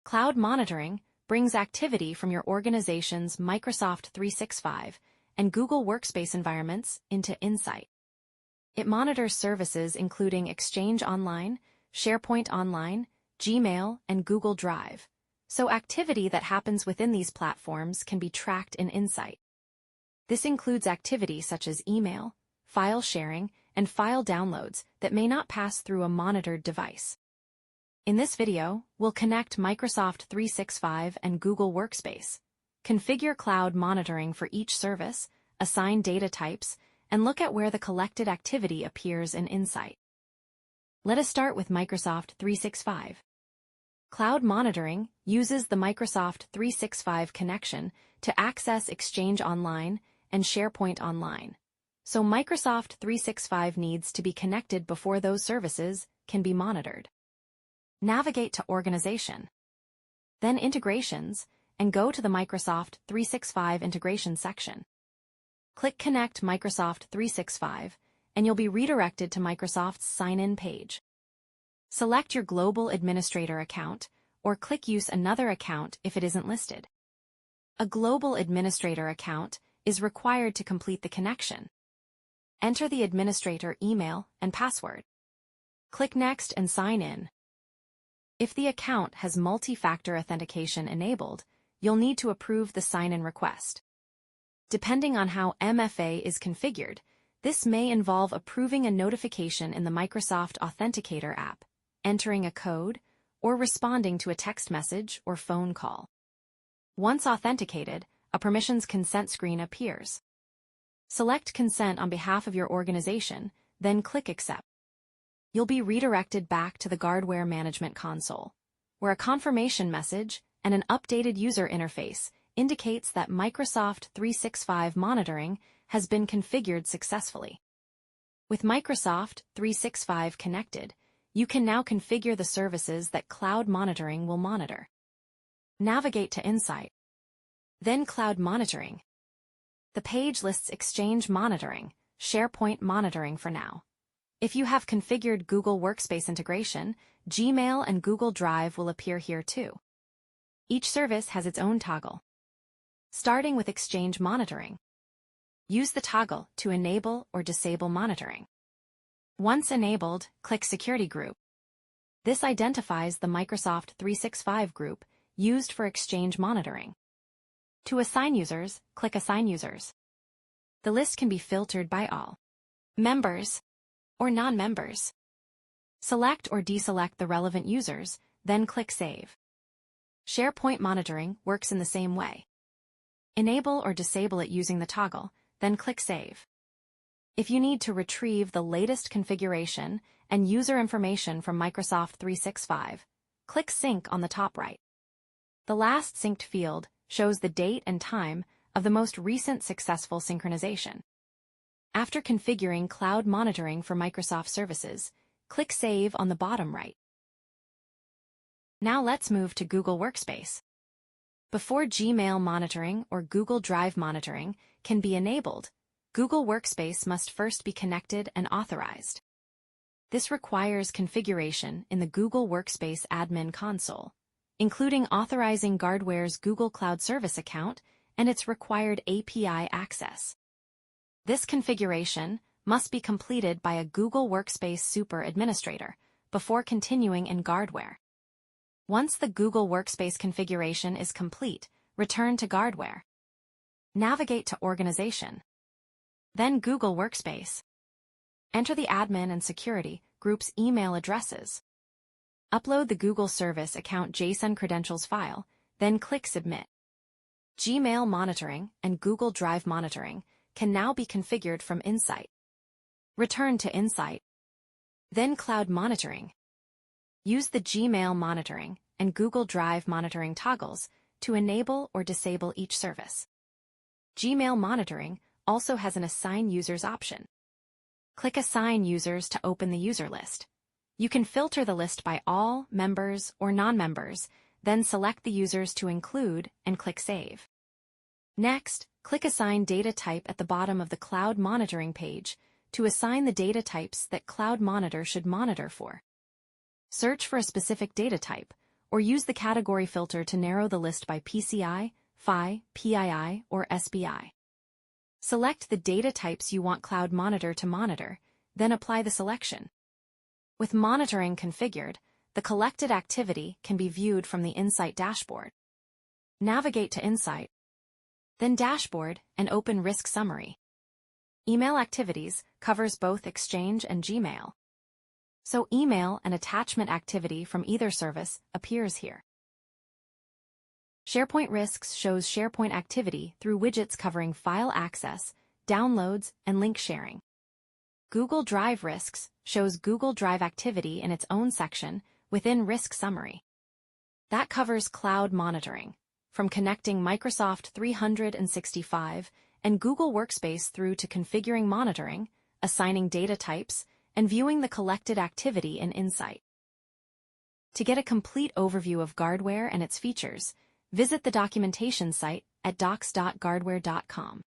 Cloud monitoring brings activity from your organization's Microsoft 365 and Google Workspace environments into Insight. It monitors services including Exchange Online, SharePoint Online, Gmail, and Google Drive, so activity that happens within these platforms can be tracked in Insight. This includes activity such as email, file sharing, and file downloads that may not pass through a monitored device. In this video, we'll connect Microsoft 365 and Google Workspace, configure cloud monitoring for each service, assign data types, and look at where the collected activity appears in Insight. Let us start with Microsoft 365. Cloud monitoring uses the Microsoft 365 connection to access Exchange Online and SharePoint Online, so Microsoft 365 needs to be connected before those services can be monitored. Navigate to Organization, then Integrations, and go to the Microsoft 365 Integration section. Click Connect Microsoft 365, and you'll be redirected to Microsoft's Sign-In page. Select your Global Administrator account, or click Use another account if it isn't listed. A Global Administrator account is required to complete the connection. Enter the administrator email and password. Click Next and sign in. If the account has multi-factor authentication enabled, you'll need to approve the sign-in request. Depending on how MFA is configured, this may involve approving a notification in the Microsoft Authenticator app, entering a code, or responding to a text message or phone call. Once authenticated, a permissions consent screen appears. Select Consent on behalf of your organization, then click Accept. You'll be redirected back to the GuardWare Management Console, where a confirmation message and an updated user interface indicates that Microsoft 365 monitoring has been configured successfully. With Microsoft 365 connected, you can now configure the services that cloud monitoring will monitor. Navigate to Insight, then Cloud Monitoring. The page lists Exchange monitoring, SharePoint monitoring for now. If you have configured Google Workspace integration, Gmail and Google Drive will appear here too. Each service has its own toggle. Starting with Exchange monitoring. Use the toggle to enable or disable monitoring. Once enabled, click Security Group. This identifies the Microsoft 365 group used for Exchange monitoring. To assign users, click Assign Users. The list can be filtered by all, members, or non-members. Select or deselect the relevant users, then click Save. SharePoint monitoring works in the same way. Enable or disable it using the toggle, then click Save. If you need to retrieve the latest configuration and user information from Microsoft 365, click Sync on the top right. The last synced field shows the date and time of the most recent successful synchronization. After configuring cloud monitoring for Microsoft services, click Save on the bottom right. Now let's move to Google Workspace. Before Gmail monitoring or Google Drive monitoring can be enabled, Google Workspace must first be connected and authorized. This requires configuration in the Google Workspace admin console, including authorizing GuardWare's Google Cloud Service account and its required API access. This configuration must be completed by a Google Workspace Super Administrator before continuing in GuardWare. Once the Google Workspace configuration is complete, return to GuardWare. Navigate to Organization, then Google Workspace. Enter the admin and security group's email addresses. Upload the Google Service Account JSON credentials file, then click Submit. Gmail monitoring and Google Drive monitoring can now be configured from Insight. Return to Insight, then Cloud Monitoring. Use the Gmail monitoring and Google Drive monitoring toggles to enable or disable each service. Gmail monitoring also has an Assign Users option. Click Assign Users to open the user list. You can filter the list by all, members, or non-members, then select the users to include and click Save. Next, click Assign Data Type at the bottom of the Cloud Monitoring page to assign the data types that Cloud Monitor should monitor for. Search for a specific data type, or use the category filter to narrow the list by PCI, PHY, PII, or SBI. Select the data types you want Cloud Monitor to monitor, then apply the selection. With monitoring configured, the collected activity can be viewed from the Insight dashboard. Navigate to Insight, then Dashboard, and open Risk Summary. Email Activities covers both Exchange and Gmail. So email and attachment activity from either service appears here. SharePoint Risks shows SharePoint activity through widgets covering file access, downloads, and link sharing. Google Drive Risks shows Google Drive activity in its own section within Risk Summary. That covers cloud monitoring, from connecting Microsoft 365 and Google Workspace through to configuring monitoring, assigning data types, and viewing the collected activity in Insight. To get a complete overview of GuardWare and its features, visit the documentation site at docs.guardware.com.